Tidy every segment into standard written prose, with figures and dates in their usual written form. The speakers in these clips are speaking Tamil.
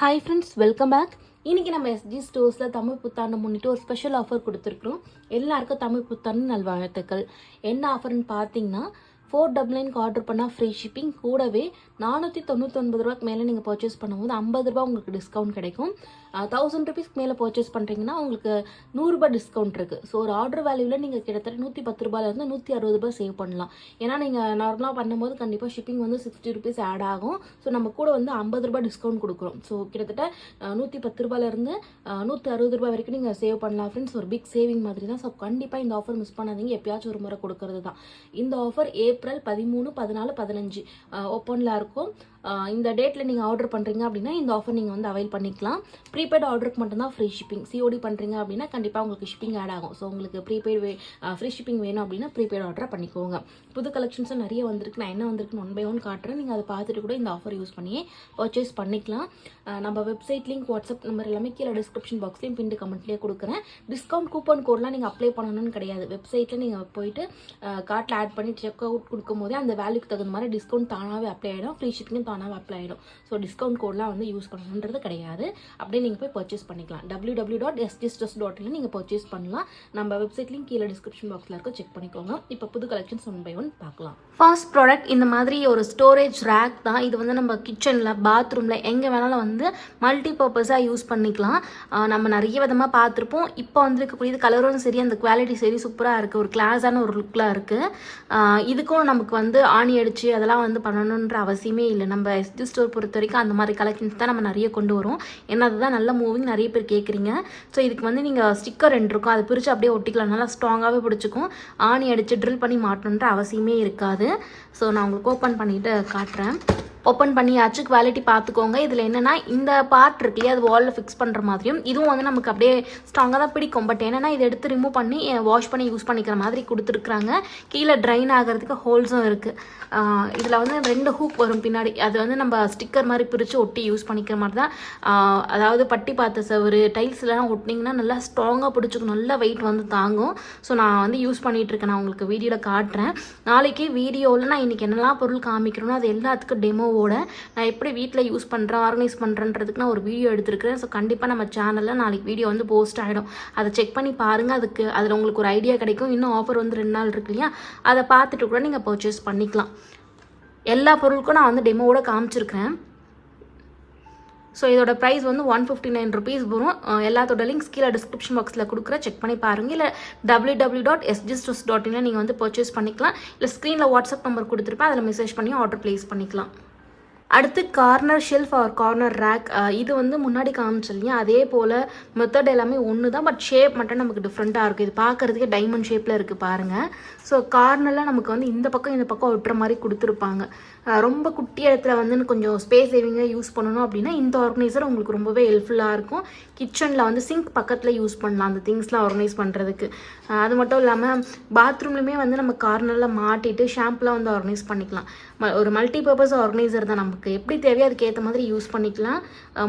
Hi friends, welcome back. இன்றைக்கி நம்ம எஸ்ஜி ஸ்டோர்ஸில் தமிழ் புத்தாண்டு முன்னிட்டு ஒரு ஸ்பெஷல் ஆஃபர் கொடுத்துருக்குறோம். எல்லாருக்கும் தமிழ் புத்தாண்டு நல்வாழ்த்துக்கள். என்ன ஆஃபர்னு பார்த்தீங்கன்னா 499 ஆர்டர் பண்ணால் ஃப்ரீ ஷிப்பிங், கூடவே 499 ரூபாய்க்கு மேலே நீங்கள் பர்ச்சேஸ் பண்ணும்போது 50 ரூபா உங்களுக்கு டிஸ்கவுண்ட் கிடைக்கும். 1000 ருபீஸ்க்கு மேலே பர்ச்சேஸ் பண்ணுறீங்கன்னா உங்களுக்கு 100 ரூபாய் டிஸ்கவுண்ட் இருக்குது. ஸோ ஒரு ஆர்டர் வேல்யூவில் நீங்கள் கிட்டத்தட்ட 110 ரூபாயிலேருந்து 160 ரூபாய் சேவ் பண்ணலாம். ஏன்னா நீங்கள் நார்மலாக பண்ணும்போது கண்டிப்பாக ஷிப்பிங் வந்து 60 ருபீஸ் ஆட் ஆகும். ஸோ நம்ம கூட வந்து 50 ரூபாய் டிஸ்கவுண்ட் கொடுக்குறோம். ஸோ கிட்டத்தட்ட 110 ரூபாயிலேருந்து 160 ரூபாய் வரைக்கும் நீங்கள் சேவ் பண்ணலாம் ஃப்ரெண்ட்ஸ். ஒரு பிக் சேவிங் மாதிரி தான். ஸோ கண்டிப்பாக இந்த ஆஃபர் மிஸ் பண்ணாதீங்க. எப்பயாச்சும் ஒரு முறை கொடுக்கறது தான். இந்த ஆஃபர் ஏப்ரல் 13, 14, 15 ஓப்பனில் இருக்கும். இந்த டேட்டில் நீங்கள் ஆர்டர் பண்ணுறீங்க அப்படின்னா இந்த ஆஃபர் நீங்கள் வந்து அவைல் பண்ணிக்கலாம். ப்ரீபெய்ட் ஆர்டருக்கு மட்டும்தான் ஃப்ரீ ஷிப்பிங். சிஓடி பண்ணுறீங்க அப்படின்னா கண்டிப்பாக உங்களுக்கு ஷிப்பிங் ஆட் ஆகும். ஸோ உங்களுக்கு ப்ரீபெய்ட் ஃப்ரீ ஷிப்பிங் வேணும் அப்படின்னா ப்ரீபெய்ட் ஆர்டரை பண்ணிக்கோங்க. புது கலெக்ஷன்ஸும் நிறைய வந்திருக்கு. நான் என்ன வந்திருக்குன்னு 1 by 1 காட்டுறேன். நீங்கள் அதை பார்த்துட்டு கூட இந்த ஆஃபர் யூஸ் பண்ணியே பர்ச்சேஸ் பண்ணிக்கலாம். நம்ம வெப்சைட் லிங்க், வாட்ஸ்அப் நம்பர் எல்லாமே கீழே டிஸ்கிரிப்ஷன் பாக்ஸ்லேயும் பின் கமெண்ட்லேயே கொடுக்குறேன். டிஸ்கவுண்ட் கூப்பன் கோட்லாம் நீங்கள் அப்ளை பண்ணணும்னு கிடையாது. வெப்சைட்டில் நீங்கள் போயிட்டு கார்ட்டில் ஆட் பண்ணி செக் அவுட் கொடுக்கும் போதே அந்த வேல்யூக்கு தகுந்த மாதிரி டிஸ்கவுண்ட் தானாகவே அப்ளை ஆகிடும். ஃப்ரீ ஷிப்பிங்கும் தானாகவே அப்ளை ஆகிடும். ஸோ டிஸ்கவுண்ட் கோட்லாம் வந்து யூஸ் பண்ணணுன்றது கிடையாது. அப்படியே நீங்கள் போய் பர்ச்சேஸ் பண்ணிக்கலாம். www.sjstores.in நீங்கள் பர்ச்சேஸ் பண்ணலாம். நம்ம வெப்சைட் லிங்க் கீழே டிஸ்கிரிப்ஷன் பாக்ஸில் இருக்க, செக் பண்ணிக்கோங்க. இப்போ புது கலெக்ஷன்ஸ் 1 by 1 பார்க்கலாம். ஃபர்ஸ்ட் ப்ராடக்ட் இந்த மாதிரி ஒரு ஸ்டோரேஜ் ரேக் தான். இது வந்து நம்ம கிச்சனில், பாத்ரூமில் எங்கே வேணாலும் வந்து மல்டி பர்பஸாக யூஸ் பண்ணிக்கலாம். நம்ம நிறைய விதமாக பார்த்துருப்போம். இப்போ வந்துருக்கக்கூடியது கலரும் சரி, அந்த குவாலிட்டி சரி சூப்பராக இருக்குது. ஒரு கிளாஸான ஒரு லுக்கில் இருக்குது. இதுக்கும் நமக்கு வந்து ஆணி அடித்து அதெல்லாம் வந்து பண்ணணுன்ற அவசியமே இல்லை. நம்ம எஸ்ஜி ஸ்டோர் பொறுத்த வரைக்கும் அந்த மாதிரி கலெக்ஷன்ஸ் தான் நம்ம நிறைய கொண்டு வரோம். ஏன்னா அதுதான் நல்ல மூவிங், நிறைய பேர் கேட்குறீங்க. ஸோ இதுக்கு வந்து நீங்கள் ஸ்டிக்கர் 2 இருக்கும், அதை பிரித்து அப்படியே ஒட்டிக்கலாம். நல்லா ஸ்ட்ராங்காகவே பிடிச்சிக்கும். ஆணி அடித்து ட்ரில் பண்ணி மாட்டணுன்ற அவசியமே இருக்காது. ஸோ நான் உங்களுக்கு ஓப்பன் பண்ணிவிட்டு காட்டுறேன். ஓப்பன் பண்ணியாச்சு. குவாலிட்டி பார்த்துக்கோங்க. இதில் என்னென்னா இந்த பார்ட் இருக்கு இல்லையா, அது வாலில் ஃபிக்ஸ் பண்ணுற மாதிரியும் இதுவும் வந்து நமக்கு அப்படியே ஸ்ட்ராங்காக தான் பிடிக்கும். பட் என்னென்னா இதை எடுத்து ரிமூவ் பண்ணி வாஷ் பண்ணி யூஸ் பண்ணிக்கிற மாதிரி கொடுத்துருக்குறாங்க. கீழே ட்ரைன் ஆகிறதுக்கு ஹோல்ஸும் இருக்குது. இதில் வந்து 2 ஹூக் வரும் பின்னாடி. அது வந்து நம்ம ஸ்டிக்கர் மாதிரி பிரித்து ஒட்டி யூஸ் பண்ணிக்கிற மாதிரி தான். அதாவது பட்டி பார்த்த சவறு, டைல்ஸ்லாம் ஒட்டினீங்கன்னா நல்லா ஸ்ட்ராங்காக பிடிச்சிக்கும். நல்லா வெயிட் வந்து தாங்கும். ஸோ நான் வந்து யூஸ் பண்ணிகிட்ருக்கேன். நான் உங்களுக்கு வீடியோவில் காட்டுறேன். நாளைக்கு வீடியோவில் நான் இன்றைக்கி என்னெல்லாம் பொருள் காமிக்கிறோன்னா அது எல்லாத்துக்கும் டெமோ நான் எப்படி வீட்டில் யூஸ் பண்ணுறேன், ஆர்கனைஸ் பண்ணுறேன்றதுக்கு நான் ஒரு வீடியோ எடுத்துருக்கிறேன். ஸோ கண்டிப்பாக நம்ம சேனலில் நாளைக்கு வீடியோ வந்து போஸ்ட் ஆகிடும். அதை செக் பண்ணி பாருங்கள். அதில் உங்களுக்கு ஒரு ஐடியா கிடைக்கும். இன்னும் ஆஃபர் வந்து 2 நாள் இருக்கு இல்லையா, அதை பார்த்துட்டு கூட நீங்கள் பர்ச்சேஸ் பண்ணிக்கலாம். எல்லா பொருளுக்கும் நான் வந்து டெமோவோட காமிச்சிருக்கிறேன். ஸோ இதோட ப்ரைஸ் வந்து 159 ருபீஸ் வரும். எல்லாத்தோட லிங்க்ஸ் கீழே டிஸ்கிரிப்ஷன் பாக்ஸில் கொடுக்குற, செக் பண்ணி பாருங்கள். இல்லை www.sjstores.in நீங்கள் வந்து பர்ச்சேஸ் பண்ணிக்கலாம். இல்லை ஸ்க்ரீனில் வாட்ஸ்அப் நம்பர் கொடுத்துருப்பேன், அதில் மெசேஜ் பண்ணி ஆர்டர் ப்ளேஸ் பண்ணிக்கலாம். அடுத்து corner shelf or corner rack. இது வந்து முன்னாடி காமிச்சிருங்க. அதே போல் மெத்தட் எல்லாமே ஒன்று தான், பட் ஷேப் மட்டும் நமக்கு டிஃப்ரெண்ட்டாக இருக்குது. இது பார்க்குறதுக்கே டைமண்ட் ஷேப்பில் இருக்குது பாருங்கள். ஸோ கார்னரில் நமக்கு வந்து இந்த பக்கம் ஒட்டுற மாதிரி கொடுத்துருப்பாங்க. ரொம்ப குட்டி இடத்துல வந்து கொஞ்சம் ஸ்பேஸ் சேவிங்காக யூஸ் பண்ணணும் அப்படின்னா இந்த ஆர்கனைசர் உங்களுக்கு ரொம்பவே ஹெல்ப்ஃபுல்லாக இருக்கும். கிச்சனில் வந்து சிங்க் பக்கத்தில் யூஸ் பண்ணலாம் அந்த திங்ஸ்லாம் ஆர்கனைஸ் பண்ணுறதுக்கு. அது மட்டும் இல்லாமல் பாத்ரூம்லையுமே வந்து நம்ம கார்னரில் மாட்டிட்டு ஷாம்புலாம் வந்து ஆர்கனைஸ் பண்ணிக்கலாம். ஒரு மல்டி பர்பஸ் ஆர்கனைசர் தான். நமக்கு எப்படி தேவையோ அதுக்கேற்ற மாதிரி யூஸ் பண்ணிக்கலாம்.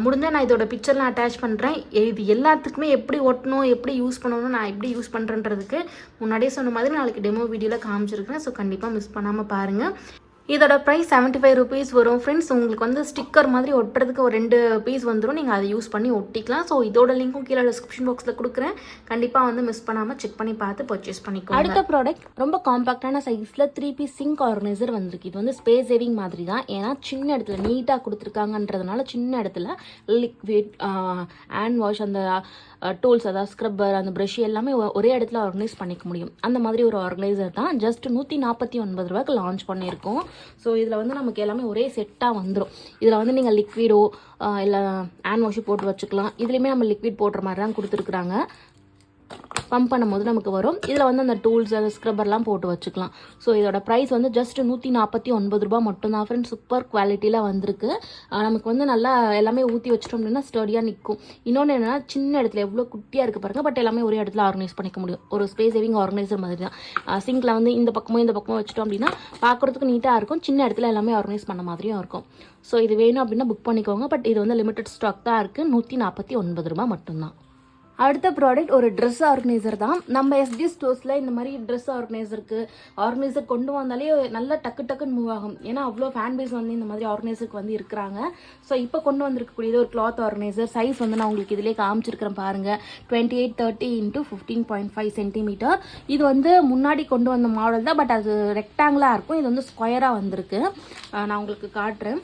முடிஞ்சால் நான் இதோட பிக்சர்லாம் அட்டாச் பண்ணுறேன். இது எல்லாத்துக்குமே எப்படி ஒட்டணும், எப்படி யூஸ் பண்ணணும், நான் எப்படி யூஸ் பண்ணுறேன்றதுக்கு முன்னாடியே சொன்ன மாதிரி நாளைக்கு டெமோ வீடியோவில் காமிச்சிருக்கேன். ஸோ கண்டிப்பாக மிஸ் பண்ணாமல் பாருங்கள். இதோட ப்ரைஸ் 75 ருபீஸ் வரும் ஃப்ரெண்ட்ஸ். உங்களுக்கு வந்து ஸ்டிக்கர் மாதிரி ஒட்டுறதுக்கு ஒரு 2 பீஸ் வந்துடும். நீங்கள் அதை யூஸ் பண்ணி ஒட்டிக்கலாம். ஸோ இதோட லிங்க்கும் கீழே டிஸ்கிரிப்ஷன் பாக்ஸில் கொடுக்குறேன். கண்டிப்பாக வந்து மிஸ் பண்ணாமல் செக் பண்ணி பார்த்து பர்ச்சேஸ் பண்ணிக்கோங்க. அடுத்த ப்ராடக்ட் ரொம்ப காம்பாக்டான சைஸில் 3 பீஸ் சிங்க் ஆர்கனைசர் வந்திருக்கு. இது வந்து ஸ்பேஸ் சேவிங் மாதிரி தான். ஏன்னா சின்ன இடத்துல நீட்டாக கொடுத்துருக்காங்கன்றதுனால சின்ன இடத்துல லிக்விட், ஹேண்ட் வாஷ், அந்த டூல்ஸ், அதாவது ஸ்க்ரப்பர், அந்த ப்ரஷ் எல்லாமே ஒரே இடத்துல ஆர்கனைஸ் பண்ணிக்க முடியும். அந்த மாதிரி ஒரு ஆர்கனைசர் தான். ஜஸ்ட் 149 ரூபாய்க்கு லான்ச் பண்ணியிருக்கோம். ஸோ இதில் வந்து நமக்கு எல்லாமே ஒரே செட்டாக வந்துடும். இதில் வந்து நீங்கள் லிக்விடோ இல்லை ஹேண்ட் வாஷோ போட்டு வச்சுக்கலாம். இதுலேயுமே நம்ம லிக்விட் போடுற மாதிரி தான் கொடுத்துருக்குறாங்க. பம்ப் பண்ணும்போது நமக்கு வரும். இதில் வந்து அந்த டூல்ஸ், அந்த ஸ்க்ரப்பர்லாம் போட்டு வச்சுக்கலாம். ஸோ இதோட ப்ரைஸ் வந்து ஜஸ்ட் 149 ரூபாய் மட்டும்தான் ஃப்ரெண்ட்ஸ். சூப்பர் குவாலிட்டியில் வந்திருக்கு. நமக்கு வந்து நல்லா எல்லாமே ஊற்றி வச்சிட்டோம் அப்படின்னா ஸ்டடியாக நிற்கும். இன்னொன்று என்னென்னா சின்ன இடத்துல எவ்வளோ குட்டியாக இருக்குது பாருங்கள். பட் எல்லாமே ஒரே இடத்துல ஆர்கனைஸ் பண்ணிக்க முடியும். ஒரு ஸ்பேஸ் சேவிங் ஆர்கனைசர் மாதிரி தான். சிங்கில் வந்து இந்த பக்கமும் வச்சிட்டோம் அப்படின்னா பார்க்குறதுக்கு நீட்டாக இருக்கும். சின்ன இடத்துல எல்லாமே ஆர்கனைஸ் பண்ண மாதிரியும் இருக்கும். ஸோ இது வேணும் அப்படின்னா புக் பண்ணிக்கோங்க. பட் இது வந்து லிமிடெட் ஸ்டாக் தான் இருக்குது. 149 ரூபாய் மட்டும்தான். அடுத்த ப்ராடக்ட் ஒரு ட்ரெஸ் ஆர்கனைசர் தான். நம்ம எஸ்டி ஸ்டோர்ஸில் இந்த மாதிரி ட்ரெஸ் ஆர்கனைசர் கொண்டு வந்தாலே நல்லா டக்குன்னு மூவ் ஆகும். ஏன்னா அவ்வளோ ஃபேன் பேஸ் வந்து இந்த மாதிரி ஆர்கனைசருக்கு வந்து இருக்கிறாங்க. ஸோ இப்போ கொண்டு வந்திருக்கக்கூடியது ஒரு கிளாத் ஆர்கனைசர். சைஸ் வந்து நான் உங்களுக்கு இதிலே காமிச்சிருக்கிறேன் பாருங்கள். 2830 × 15.5 சென்டிமீட்டர். இது வந்து முன்னாடி கொண்டு வந்த மாடல் தான், பட் அது ரெக்டாங்கிளாக இருக்கும். இது வந்து ஸ்கொயராக வந்திருக்கு. நான் உங்களுக்கு காட்டுறேன்.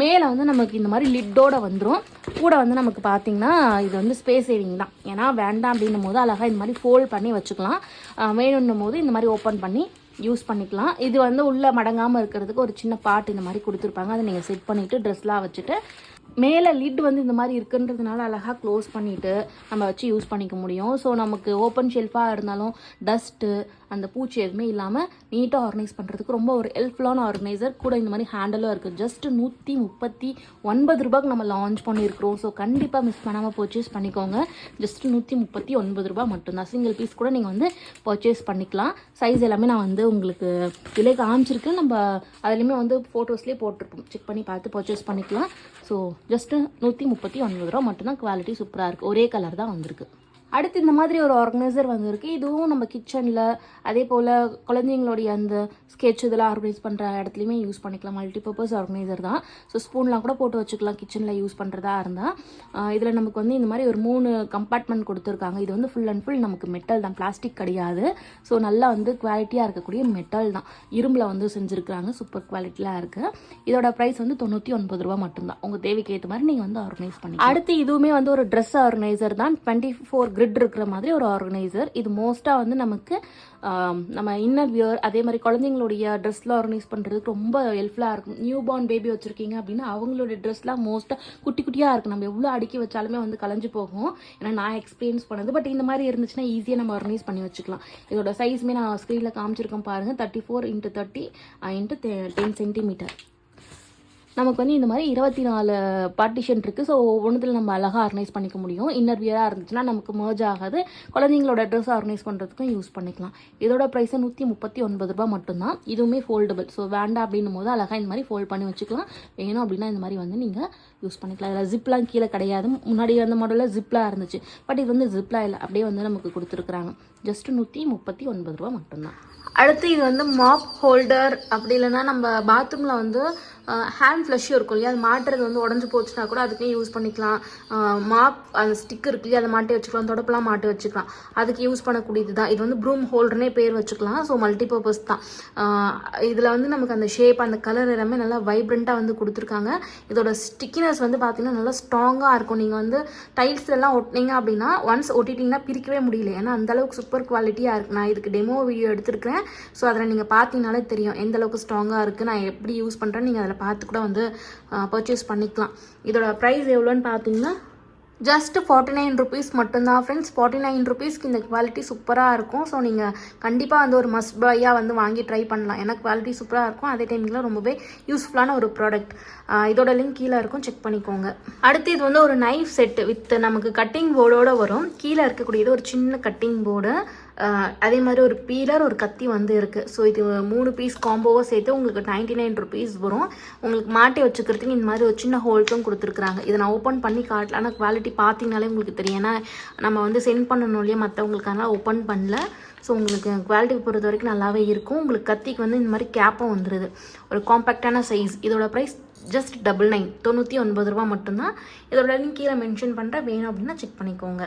மேலே வந்து நமக்கு இந்த மாதிரி லிட்டோட வந்துடும். கூட வந்து நமக்கு பார்த்தீங்கன்னா இது வந்து ஸ்பேஸ் சேவிங் தான். ஏன்னா வேண்டாம் அப்படின்னும் போது அழகாக இந்த மாதிரி ஃபோல்ட் பண்ணி வச்சுக்கலாம். வேணுன்னும் போது இந்த மாதிரி ஓப்பன் பண்ணி யூஸ் பண்ணிக்கலாம். இது வந்து உள்ளே மடங்காமல் இருக்கிறதுக்கு ஒரு சின்ன பாட்டு இந்த மாதிரி கொடுத்துருப்பாங்க. அதை நீங்கள் செட் பண்ணிவிட்டு ட்ரெஸ்லாம் வச்சுட்டு மேலே லிட் வந்து இந்த மாதிரி இருக்குன்றதுனால அழகாக க்ளோஸ் பண்ணிவிட்டு நம்ம வச்சு யூஸ் பண்ணிக்க முடியும். ஸோ நமக்கு ஓப்பன் ஷெல்ஃபாக இருந்தாலும் டஸ்ட்டு அந்த பூச்சி எதுவுமே இல்லாமல் நீட்டாக ஆர்கனைஸ் பண்ணுறதுக்கு ரொம்ப ஒரு ஹெல்ப்ஃபுல்லான ஆர்கனைசர். கூட இந்த மாதிரி ஹேண்டலும் இருக்குது. ஜஸ்ட் 139 ரூபாய்க்கு நம்ம லான்ச் பண்ணியிருக்கிறோம். ஸோ கண்டிப்பாக மிஸ் பண்ணாமல் பர்ச்சேஸ் பண்ணிக்கோங்க. ஜஸ்ட் 139 ரூபாய் மட்டும்தான். சிங்கிள் பீஸ் கூட நீங்கள் வந்து பர்ச்சேஸ் பண்ணிக்கலாம். சைஸ் எல்லாமே நான் வந்து உங்களுக்கு இதிலே காமிச்சிருக்கு. நம்ம அதுலேயுமே வந்து ஃபோட்டோஸ்லேயே போட்டிருப்போம். செக் பண்ணி பார்த்து பர்ச்சேஸ் பண்ணிக்கலாம். ஸோ ஜஸ்ட்டு 139 ரூபா மட்டும்தான். குவாலிட்டி சூப்பராக இருக்குது. ஒரே கலர் தான் வந்திருக்கு. அடுத்து இந்த மாதிரி ஒரு ஆர்கனைசர் வந்திருக்கு. இதுவும் நம்ம கிச்சனில் அதே போல் குழந்தைங்களுடைய அந்த ஸ்கெட்ச் இதெல்லாம் ஆர்கனைஸ் பண்ணுற இடத்துலையுமே யூஸ் பண்ணிக்கலாம். மல்டிபர்பஸ் ஆர்கனைசர் தான். ஸோ ஸ்பூன்லாம் கூட போட்டு வச்சுக்கலாம் கிச்சனில் யூஸ் பண்ணுறதா இருந்தால். இதில் நமக்கு வந்து இந்த மாதிரி ஒரு 3 கம்பார்ட்மெண்ட் கொடுத்துருக்காங்க. இது வந்து ஃபுல் அண்ட் ஃபுல் நமக்கு மெட்டல் தான், பிளாஸ்டிக் கிடையாது. ஸோ நல்லா வந்து குவாலிட்டியாக இருக்கக்கூடிய மெட்டல் தான். இரும்பில் வந்து செஞ்சுருக்காங்க. சூப்பர் குவாலிட்டியாக இருக்குது. இதோட ப்ரைஸ் வந்து 99 ரூபா மட்டும்தான். உங்கள் தேவைக்கு ஏற்ற மாதிரி நீங்கள் வந்து ஆர்கனைஸ் பண்ணி. அடுத்து இதுவுமே வந்து ஒரு ட்ரெஸ் ஆர்கனைசர் தான். 24 கிரிட் இருக்கிற மாதிரி ஒரு ஆர்கனைசர். இது மோஸ்ட்டாக வந்து நமக்கு நம்ம இன்னர் வியர் அதே மாதிரி குழந்தைங்களுடைய ட்ரெஸ்லாம் ஆர்கனைஸ் பண்ணுறதுக்கு ரொம்ப ஹெல்ப்ஃபுல்லாக இருக்கும். நியூ பார்ன் பேபி வச்சுருக்கீங்க அப்படின்னா அவங்களுடைய ட்ரெஸ்லாம் மோஸ்ட்டாக குட்டியாக இருக்குது. நம்ம எவ்வளோ அடுக்கி வச்சாலுமே வந்து கலைஞ்சு போகும். ஏன்னா நான் எக்ஸ்பீரியன்ஸ் பண்ணது. பட் இந்த மாதிரி இருந்துச்சுன்னா ஈஸியாக நம்ம ஆர்கனைஸ் பண்ணி வச்சுக்கலாம். இதோட சைஸுமே நான் ஸ்க்ரீனில் காமிச்சிருக்கேன் பாருங்கள். 34 × 30 × 10 சென்டிமீட்டர். நமக்கு வந்து இந்த மாதிரி 24 பார்ட்டிஷன் இருக்குது. ஸோ ஒவ்வொன்றுத்தில் நம்ம அழகாக ஆர்கனைஸ் பண்ணிக்க முடியும். இன்னர் வியராக இருந்துச்சுன்னா நமக்கு மர்ஜ் ஆகாது. குழந்தைங்களோட ட்ரெஸ் ஆர்கனைஸ் பண்ணுறதுக்கும் யூஸ் பண்ணிக்கலாம். இதோட ப்ரைஸு 139 ரூபா மட்டும்தான். இதுவுமே ஃபோல்டபுள். ஸோ வேண்டாம் அப்படின்னும் போது அழகாக இந்த மாதிரி ஃபோல்ட் பண்ணி வச்சுக்கலாம். வேணும் அப்படின்னா இந்த மாதிரி வந்து நீங்கள் யூஸ் பண்ணிக்கலாம். இதில் ஜிப்லாம் கீழே கிடையாது. முன்னாடி அந்த மாடலில் ஜிப்லாம் இருந்துச்சு. பட் இது வந்து ஜிப்லாம் இல்லை, அப்படியே வந்து நமக்கு கொடுத்துருக்குறாங்க. ஜஸ்ட் 139 ரூபா மட்டும்தான். அடுத்து இது வந்து மாப் ஹோல்டர். அப்படி இல்லைன்னா நம்ம பாத்ரூமில் வந்து ஹேண்ட் ஃப்ளஷ்ஷும் இருக்கும் இல்லையா, அது மாட்டுறது வந்து உடஞ்சி போச்சுன்னா கூட அதுக்கே யூஸ் பண்ணிக்கலாம். மாப் அந்த ஸ்டிக் இருக்கு இல்லையா, அதை மாட்டி வச்சுக்கலாம். தொடப்பெல்லாம் மாட்டி வச்சுக்கலாம். அதுக்கு யூஸ் பண்ணக்கூடியது தான். இது வந்து ப்ரூம் ஹோல்டர்னே பேர் வச்சுக்கலாம். ஸோ மல்டிபர்பஸ் தான். இதில் வந்து நமக்கு அந்த ஷேப் அந்த கலர் எல்லாமே நல்லா வைப்ரண்ட்டாக வந்து கொடுத்துருக்காங்க. இதோட ஸ்டிக்கினஸ் வந்து பார்த்தீங்கன்னா நல்லா ஸ்ட்ராங்காக இருக்கும். நீங்கள் வந்து டைல்ஸ்லாம் ஒட்டினீங்க அப்படின்னா ஒன்ஸ் ஒட்டிட்டிங்கன்னா பிரிக்கவே முடியல. ஏன்னா அந்தளவுக்கு சூப்பர் குவாலிட்டியாக இருக்குது. நான் இதுக்கு டெமோ வீடியோ எடுத்துருக்கிறேன். ஸோ அதில் நீங்கள் பார்த்தீங்கனாலே தெரியும் எந்த அளவுக்கு ஸ்ட்ராங்காக இருக்குது, நான் எப்படி யூஸ் பண்ணுறேன்னு. நீங்கள் அதில் பார்த்து கூட வந்து பர்ச்சேஸ் பண்ணிக்கலாம். இதோட ப்ரைஸ் எவ்வளோன்னு பார்த்தீங்கன்னா ஜஸ்ட் 49 ருபீஸ் மட்டும்தான் ஃப்ரெண்ட்ஸ். 49 ருபீஸ்க்கு இந்த குவாலிட்டி சூப்பராக இருக்கும். ஸோ நீங்கள் கண்டிப்பாக வந்து ஒரு மஸ்ட் பையாக வந்து வாங்கி ட்ரை பண்ணலாம். ஏன்னா குவாலிட்டி சூப்பராக இருக்கும். அதே டைமில் ரொம்பவே யூஸ்ஃபுல்லான ஒரு ப்ராடக்ட். இதோட லிங்க் கீழே இருக்கும், செக் பண்ணிக்கோங்க. அடுத்து இது வந்து ஒரு நைஃப் செட்டு வித் நமக்கு கட்டிங் போர்டோடு வரும். கீழே இருக்கக்கூடியது ஒரு சின்ன கட்டிங் போர்டு. அதே மாதிரி ஒரு பீலர், ஒரு கத்தி வந்து இருக்குது. ஸோ இது 3 பீஸ் காம்போவாக சேர்த்து உங்களுக்கு 99 ருபீஸ் வரும். உங்களுக்கு மாட்டி வச்சுக்கிறதுக்கு இந்த மாதிரி ஒரு சின்ன ஹோல்ஸும் கொடுத்துருக்குறாங்க. இதை நான் ஓப்பன் பண்ணி காட்டல. ஆனால் குவாலிட்டி பார்த்தீங்கனாலே உங்களுக்கு தெரியும். ஏன்னா நம்ம வந்து சென்ட் பண்ணணும் இல்லையா மற்றவங்களுக்கு, அதனால் ஓப்பன் பண்ணல. ஸோ உங்களுக்கு குவாலிட்டி பொறுத்த வரைக்கும் நல்லாவே இருக்கும். உங்களுக்கு கத்திக்கு வந்து இந்த மாதிரி கேப்பும் வந்துடுது. ஒரு காம்பேக்டான சைஸ். இதோட ப்ரைஸ் ஜஸ்ட் 99 ரூபா மட்டும்தான். இதோட லிங்க் கீழே மென்ஷன் பண்ணுறேன். வேணும் அப்படின்னா செக் பண்ணிக்கோங்க.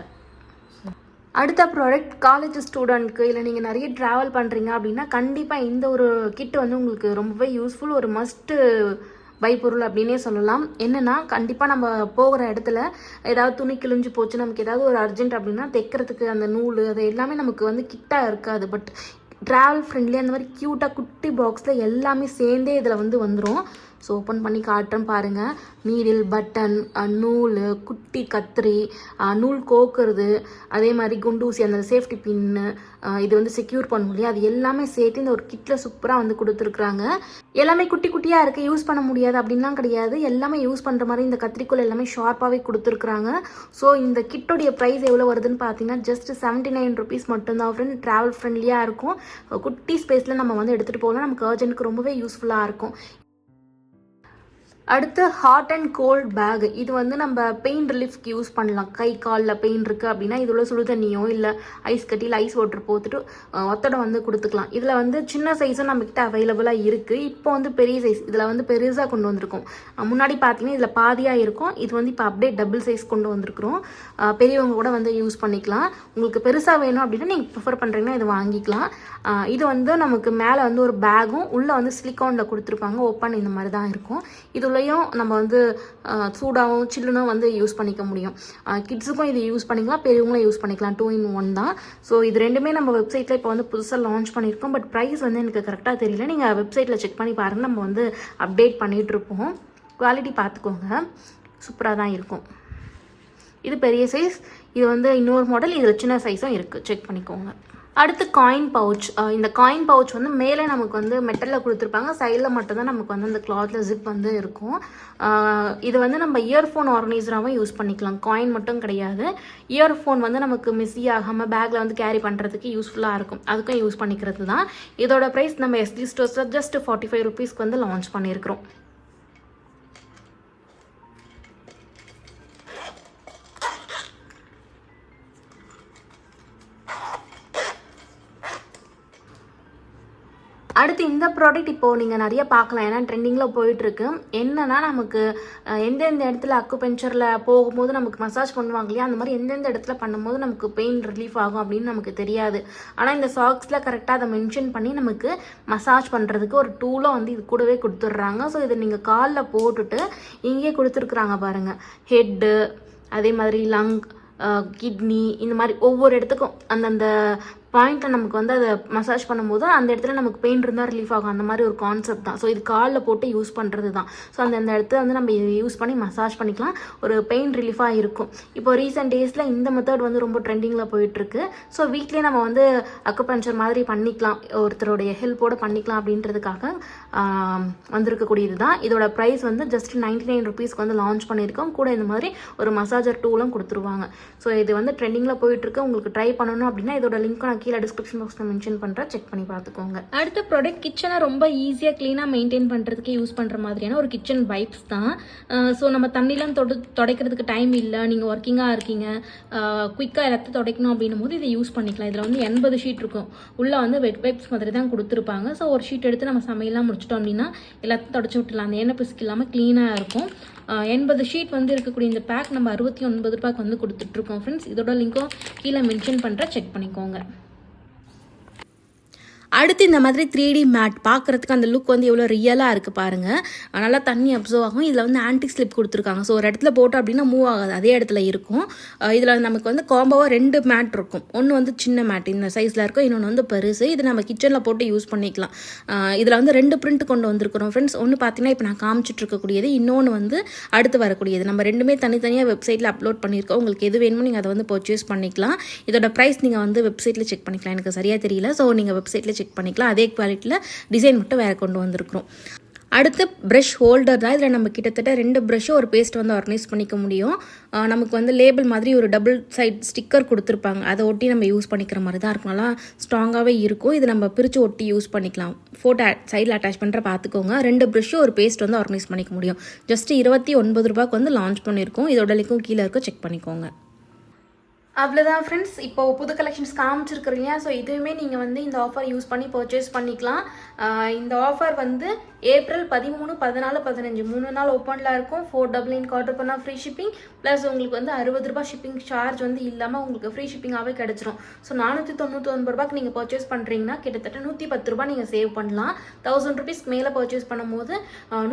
அடுத்த ப்ராடக்ட் காலேஜ் ஸ்டூடெண்ட்க்கு இல்லை நீங்கள் நிறைய ட்ராவல் பண்ணுறீங்க அப்படின்னா கண்டிப்பாக இந்த ஒரு கிட் வந்து உங்களுக்கு ரொம்பவே யூஸ்ஃபுல். ஒரு மஸ்ட்டு பை பொருள் அப்படின்னே சொல்லலாம். என்னென்னா கண்டிப்பாக நம்ம போகிற இடத்துல ஏதாவது துணி கிழிஞ்சு போச்சு, நமக்கு ஏதாவது ஒரு அர்ஜென்ட் அப்படின்னா தைக்கிறதுக்கு அந்த நூல் அது எல்லாமே நமக்கு வந்து கிட்டாக இருக்காது. பட் ட்ராவல் ஃப்ரெண்ட்லி அந்த மாதிரி க்யூட்டாக குட்டி பாக்ஸில் எல்லாமே சேர்ந்தே இதில் வந்து வந்துடும். ஸோ ஓப்பன் பண்ணி காட்டுறேன் பாருங்கள். நீடில், பட்டன், நூல், குட்டி கத்திரி, நூல் கோக்குறது, அதே மாதிரி குண்டூசி, அந்த சேஃப்டி பின்னு, இது வந்து செக்யூர் பண்ண முடியும். அது எல்லாமே சேர்த்து இந்த ஒரு கிட்டில் சூப்பராக வந்து கொடுத்துருக்குறாங்க. எல்லாமே குட்டி குட்டியாக இருக்குது, யூஸ் பண்ண முடியாது அப்படின்லாம் கிடையாது. எல்லாமே யூஸ் பண்ணுற மாதிரி இந்த கத்திரிக்கோள் எல்லாமே ஷார்ப்பாகவே கொடுத்துருக்குறாங்க. ஸோ இந்த கிட்டோடைய ப்ரைஸ் எவ்வளோ வருதுன்னு பார்த்தீங்கன்னா ஜஸ்ட் 79 ருபீஸ் மட்டும்தான் ஃப்ரெண்ட். ட்ராவல் ஃப்ரெண்ட்லியாக இருக்கும். குட்டி ஸ்பேஸில் நம்ம வந்து எடுத்துகிட்டு போகலாம். நமக்கு அர்ஜென்ட்டுக்கு ரொம்பவே யூஸ்ஃபுல்லாக இருக்கும். அடுத்து ஹாட் அண்ட் கோல்ட் பேக். இது வந்து நம்ம பெயின் ரிலீஃப்க்கு யூஸ் பண்ணலாம். கை காலில் பெயின் இருக்குது அப்படின்னா இதில் சுடு தண்ணியோ இல்லை ஐஸ் கட்டியில் ஐஸ் வாட்டர் போட்டுட்டு ஒத்தடை வந்து கொடுத்துக்கலாம். இதில் வந்து சின்ன சைஸும் நம்மக்கிட்ட அவைலபிளாக இருக்குது. இப்போ வந்து பெரிய சைஸ் இதில் வந்து பெருசாக கொண்டு வந்திருக்கோம். முன்னாடி பார்த்தீங்கன்னா இதில் பாதியாக இருக்கும். இது வந்து இப்போ அப்படியே டபுள் சைஸ் கொண்டு வந்திருக்கிறோம். பெரியவங்க கூட வந்து யூஸ் பண்ணிக்கலாம். உங்களுக்கு பெருசாக வேணும் அப்படின்னா நீங்கள் ப்ரிஃபர் பண்ணுறீங்கன்னா இது வாங்கிக்கலாம். இது வந்து நமக்கு மேலே வந்து ஒரு பேகும் உள்ளே வந்து சிலிக்கானில் கொடுத்துருப்பாங்க. ஓப்பன் இந்த மாதிரி தான் இருக்கும். இதுலேயும் நம்ம வந்து சூடாகவும் சில்லுனும் வந்து யூஸ் பண்ணிக்க முடியும். கிட்ஸுக்கும் இது யூஸ் பண்ணிக்கலாம், பெரியவங்களும் யூஸ் பண்ணிக்கலாம். 2-in-1 தான். ஸோ இது ரெண்டுமே நம்ம வெப்சைட்டில் இப்போ வந்து புதுசாக லான்ச் பண்ணியிருக்கோம். பட் ப்ரைஸ் வந்து எனக்கு கரெக்டாக தெரியல. நீங்கள் வெப்சைட்டில் செக் பண்ணி பாருங்கள். நம்ம வந்து அப்டேட் பண்ணிகிட்ருப்போம். குவாலிட்டி பார்த்துக்கோங்க, சூப்பராக தான் இருக்கும். இது பெரிய சைஸ். இது வந்து இன்னொரு மாடல். இதில் சின்ன சைஸும் இருக்குது, செக் பண்ணிக்கோங்க. அடுத்து காயின் பவுச். இந்த காயின் பவுச் வந்து மேலே நமக்கு வந்து மெட்டலில் கொடுத்துருப்பாங்க. சைடில் மட்டும்தான் நமக்கு வந்து அந்த கிளாத்தில் ஜிப் வந்து இருக்கும். இது வந்து நம்ம இயர்ஃபோன் ஆர்கனைசராகவும் யூஸ் பண்ணிக்கலாம். காயின் மட்டும் கிடையாது. இயர்ஃபோன் வந்து நமக்கு மிஸ்ஸி ஆகாமல் பேக்கில் வந்து கேரி பண்ணுறதுக்கு யூஸ்ஃபுல்லாக இருக்கும். அதுக்கும் யூஸ் பண்ணிக்கிறது தான். இதோட ப்ரைஸ் நம்ம எஸ்டி ஸ்டோர்ஸில் ஜஸ்ட் 45 rupeesக்கு வந்து லான்ச் பண்ணியிருக்கிறோம். அடுத்து இந்த ப்ராடக்ட் இப்போது நீங்கள் நிறைய பார்க்கலாம். ஏன்னா ட்ரெண்டிங்கில் போயிட்டுருக்கு. என்னென்னா நமக்கு எந்தெந்த இடத்துல அக்குபஞ்சரில் போகும்போது நமக்கு மசாஜ் பண்ணுவாங்க இல்லையா, அந்த மாதிரி எந்தெந்த இடத்துல பண்ணும்போது நமக்கு பெயின் ரிலீஃப் ஆகும் அப்படின்னு நமக்கு தெரியாது. ஆனால் இந்த சாக்ஸில் கரெக்டாக அதை மென்ஷன் பண்ணி நமக்கு மசாஜ் பண்ணுறதுக்கு ஒரு டூலும் வந்து இது கூடவே கொடுத்துட்றாங்க. ஸோ இதை நீங்கள் காலில் போட்டுட்டு இங்கேயே கொடுத்துருக்குறாங்க பாருங்கள். ஹெட்டு, அதே மாதிரி லங், கிட்னி, இந்த மாதிரி ஒவ்வொரு இடத்துக்கும் அந்தந்த பாயிண்ட்டில் நமக்கு வந்து அதை மசாஜ் பண்ணும்போது அந்த இடத்துல நமக்கு பெயின் இருந்தால் ரிலீஃப் ஆகும். அந்த மாதிரி ஒரு கான்செப்ட் தான். ஸோ இது காலில் போட்டு யூஸ் பண்ணுறது தான். ஸோ அந்த இடத்துல வந்து நம்ம யூஸ் பண்ணி மசாஜ் பண்ணிக்கலாம். ஒரு பெயின் ரிலீஃபாக இருக்கும். இப்போ ரீசெண்ட் டேஸில் இந்த மெத்தட் வந்து ரொம்ப ட்ரெண்டிங்கில் போயிட்டுருக்கு. ஸோ வீட்லேயே நம்ம வந்து அக்குபஞ்சர் மாதிரி பண்ணிக்கலாம், ஒருத்தருடைய ஹெல்ப்போடு பண்ணிக்கலாம் அப்படின்றதுக்காக வந்திருக்கக்கூடியது தான். இதோட ப்ரைஸ் வந்து ஜஸ்ட் 99 rupeesக்கு வந்து லான்ச் பண்ணியிருக்கோம். கூட இந்த மாதிரி ஒரு மசாஜர் டூலும் கொடுத்துருவாங்க. ஸோ இது வந்து ட்ரெண்டிங்கில் போயிட்டுருக்கு. உங்களுக்கு ட்ரை பண்ணணும் அப்படின்னா இதோட லிங்க் நான் கீழே டிஸ்கிரிப்ஷன் பாக்ஸில் மென்ஷன் பண்ணுறேன், செக் பண்ணி பார்த்துக்கோங்க. அடுத்த ப்ராடக்ட் கிச்சனை ரொம்ப ஈஸியாக க்ளீனாக மெயின்டைன் பண்ணுறதுக்கு யூஸ் பண்ணுற மாதிரியான ஒரு கிச்சன் வைப்ஸ் தான். ஸோ நம்ம தண்ணிலாம் துடைக்கிறதுக்கு டைம் இல்லை, நீங்கள் ஒர்க்கிங்காக இருக்கீங்க, குயிக்காக எல்லாத்தையும் துடைக்கணும் அப்படின்னும் போது இதை யூஸ் பண்ணிக்கலாம். இதில் வந்து 80 ஷீட் இருக்கும். உள்ளே வந்து வெட் வைப்ஸ் மாதிரி தான் கொடுத்துருப்பாங்க. ஸோ ஒரு ஷீட் எடுத்து நம்ம சமையலாம் முடிச்சிட்டோம் அப்படின்னா எல்லாத்தையும் தொடச்சி விட்டுலாம். அந்த எண்ணெய் பிசுக்கு இல்லாமல் க்ளீனாக இருக்கும். 80 ஷீட் வந்து இருக்கக்கூடிய இந்த பேக் நம்ம 69 ரூபாய்க்கு வந்து கொடுத்துட்ருக்கோம் ஃப்ரெண்ட்ஸ். இதோட லிங்க்கும் கீழே மென்ஷன் பண்ணுறேன், செக் பண்ணிக்கோங்க. அடுத்து இந்த மாதிரி 3D மேட் பார்க்குறதுக்கு அந்த லுக் வந்து எவ்வளோ ரியலாக இருக்குது பாருங்கள். நல்லா தண்ணி அப்சர்வ் ஆகும். இதில் வந்து ஆன்டி ஸ்லிப் கொடுத்துருக்காங்க. ஸோ ஒரு இடத்துல போட்டோம் அப்படின்னா மூவ் ஆகாது, அதே இடத்துல இருக்கும். இதில் நமக்கு வந்து காம்போவாக 2 மேட் இருக்கும். ஒன்று வந்து சின்ன மேட் இந்த சைஸில் இருக்கும், இன்னொன்று வந்து பெருசு. இது நம்ம கிச்சனில் போட்டு யூஸ் பண்ணிக்கலாம். இதில் வந்து 2 பிரிண்ட் கொண்டு வந்திருக்கிறோம் ஃப்ரெண்ட்ஸ். ஒன்று பார்த்தீங்கன்னா இப்போ நான் காமிச்சிட்டு இருக்கக்கூடியது, இன்னொன்று வந்து அடுத்து வரக்கூடியது. நம்ம ரெண்டுமே தனித்தனியாக வெப்சைட்டில் அப்லோட் பண்ணியிருக்கோம். உங்களுக்கு எது வேணுமோ நீங்கள் அதை வந்து பர்ச்சேஸ் பண்ணிக்கலாம். இதோட ப்ரைஸ் நீங்கள் வந்து வெப்சைட்டில் செக் பண்ணிக்கலாம். எனக்கு சரியாக தெரியல. ஸோ நீங்கள் வெப்சைட்டில் செக் பண்ணிக்கலாம். அதே குவாலிட்டியில் டிசைன் மட்டும் வேறு கொண்டு வந்திருக்கிறோம். அடுத்து ப்ரஷ் ஹோல்டர் தான். இதில் நம்ம கிட்டத்தட்ட 2 ப்ரஷ்ஷும் ஒரு பேஸ்ட் வந்து ஆர்கனைஸ் பண்ணிக்க முடியும். நமக்கு வந்து லேபிள் மாதிரி ஒரு டபுள் சைட் ஸ்டிக்கர் கொடுத்துருப்பாங்க. அதை ஒட்டி நம்ம யூஸ் பண்ணிக்கிற மாதிரி தான் இருக்கும். நல்லா ஸ்ட்ராங்காகவே இருக்கும். இது நம்ம பிரித்து ஒட்டி யூஸ் பண்ணிக்கலாம். ஃபோட்டோ சைடில் அட்டாச் பண்ணுற பார்த்துக்கோங்க. 2 ப்ரஷ்ஷும் ஒரு பேஸ்ட் வந்து ஆர்கனைஸ் பண்ணிக்க முடியும். ஜஸ்ட் 29 ரூபாய்க்கு வந்து லான்ச் பண்ணியிருக்கோம். இதோட லிங்க்கும் கீழே இருக்கும், செக் பண்ணிக்கோங்க. அவ்வளோதான் ஃப்ரெண்ட்ஸ். இப்போது புது கலெக்ஷன்ஸ் காமிச்சிருக்கிறீங்க. ஸோ இதுவுமே நீங்கள் வந்து இந்த ஆஃபர் யூஸ் பண்ணி பர்ச்சேஸ் பண்ணிக்கலாம். இந்த ஆஃபர் வந்து ஏப்ரல் 13, 14, 15 3 நாள் ஓப்பனில் இருக்கும். 499 ஆர்டர் பண்ணால் ஃப்ரீ ஷிப்பிங் ப்ளஸ் உங்களுக்கு வந்து 60 ரூபாய் ஷிப்பிங் சார்ஜ் வந்து இல்லாமல் உங்களுக்கு ஃப்ரீ ஷிப்பிங்காகவே கிடச்சிரும். ஸோ 499 ரூபாய்க்கு நீங்கள் பர்ச்சேஸ் பண்ணுறீங்கன்னா கிட்டத்தட்ட 110 ரூபாய் நீங்கள் சேவ் பண்ணலாம். 1000 rupeesக்கு மேலே பர்ச்சேஸ் பண்ணும்போது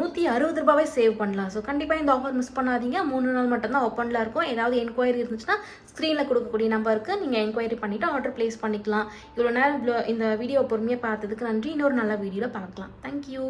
160 ரூபாவே சேவ் பண்ணலாம். ஸோ கண்டிப்பாக இந்த ஆஃபர் மிஸ் பண்ணாதீங்க. 3 நாள் மட்டும்தான் ஓப்பனில் இருக்கும். ஏதாவது என்கொயரி இருந்துச்சுன்னா ஸ்க்ரீனில் கொடுக்கக்கூடிய நம்பருக்கு நீங்கள் என்கொயரி பண்ணிவிட்டு ஆர்டர் ப்ளேஸ் பண்ணிக்கலாம். இவ்வளோ நேரம் இந்த வீடியோ பொறுமையாக பார்த்ததுக்கு நன்றி. இன்னொரு நல்ல வீடியோவில் பார்க்கலாம். தேங்க்யூ.